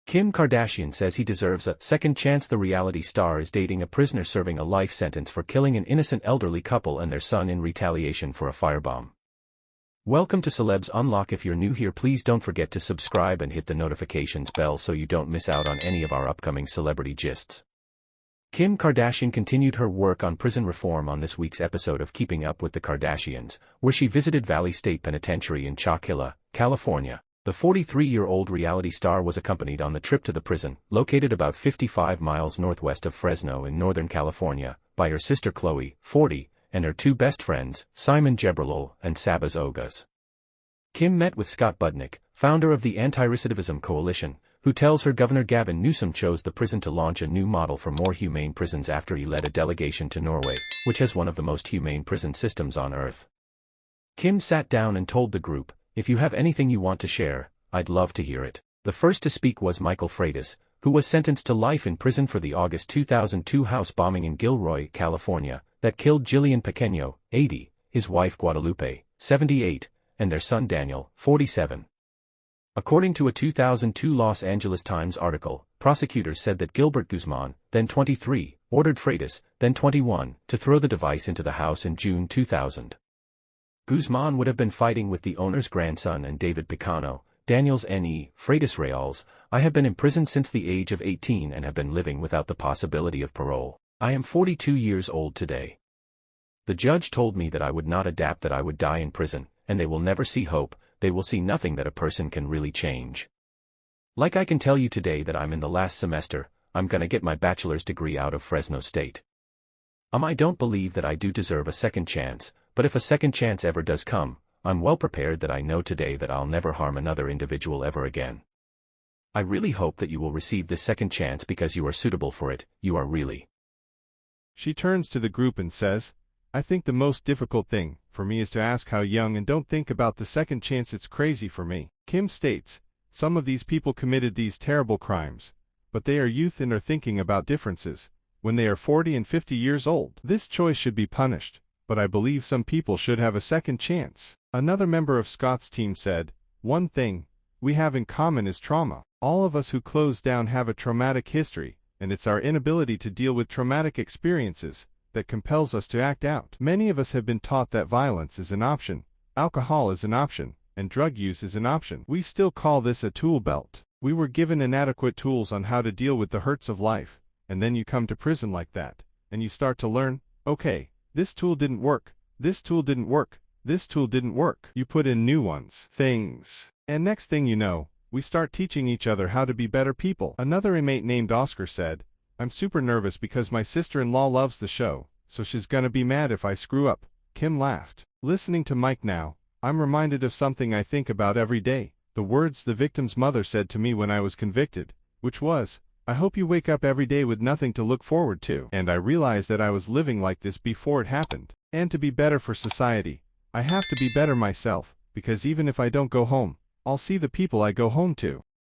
Kim Kardashian says he deserves a second chance. The reality star is dating a prisoner serving a life sentence for killing an innocent elderly couple and their son in retaliation for a firebomb. Welcome to Celebs Unlock. If you're new here, please don't forget to subscribe and hit the notifications bell so you don't miss out on any of our upcoming celebrity gists. Kim Kardashian continued her work on prison reform on this week's episode of Keeping Up with the Kardashians, where she visited Valley State Penitentiary in Chocilla, California. The 43-year-old reality star was accompanied on the trip to the prison, located about 55 miles northwest of Fresno in Northern California, by her sister Chloe, 40, and her two best friends, Simon Gebrelol and Sabaz Ogas. Kim met with Scott Budnick, founder of the Anti-Recidivism Coalition, who tells her Governor Gavin Newsom chose the prison to launch a new model for more humane prisons after he led a delegation to Norway, which has one of the most humane prison systems on earth. Kim sat down and told the group, "If you have anything you want to share, I'd love to hear it." The first to speak was Michael Freitas, who was sentenced to life in prison for the August 2002 house bombing in Gilroy, California, that killed Jillian Pequeño, 80, his wife Guadalupe, 78, and their son Daniel, 47. According to a 2002 Los Angeles Times article, prosecutors said that Gilbert Guzman, then 23, ordered Freitas, then 21, to throw the device into the house in June 2000. Guzman would have been fighting with the owner's grandson and David Picano, Daniel's N.E., Freitas Reals. "I have been in prison since the age of 18 and have been living without the possibility of parole. I am 42 years old today. The judge told me that I would not adapt, that I would die in prison, and they will never see hope, they will see nothing that a person can really change. Like I can tell you today that I'm in the last semester, I'm gonna get my bachelor's degree out of Fresno State. I don't believe that I do deserve a second chance, but if a second chance ever does come, I'm well prepared that I know today that I'll never harm another individual ever again. I really hope that you will receive this second chance because you are suitable for it, you are really." She turns to the group and says, "I think the most difficult thing for me is to ask how young and don't think about the second chance. It's crazy for me." Kim states, "Some of these people committed these terrible crimes, but they are youth and are thinking about differences. When they are 40 and 50 years old, this choice should be punished, but I believe some people should have a second chance." Another member of Scott's team said, "One thing we have in common is trauma. All of us who close down have a traumatic history, and it's our inability to deal with traumatic experiences that compels us to act out. Many of us have been taught that violence is an option, alcohol is an option, and drug use is an option. We still call this a tool belt. We were given inadequate tools on how to deal with the hurts of life, and then you come to prison like that, and you start to learn, okay, this tool didn't work, this tool didn't work, this tool didn't work. You put in new ones, things, and next thing you know, we start teaching each other how to be better people." Another inmate named Oscar said, "I'm super nervous because my sister-in-law loves the show, so she's gonna be mad if I screw up." Kim laughed. "Listening to Mike now, I'm reminded of something I think about every day, the words the victim's mother said to me when I was convicted, which was, 'I hope you wake up every day with nothing to look forward to.' And I realized that I was living like this before it happened. And to be better for society, I have to be better myself, because even if I don't go home, I'll see the people I go home to."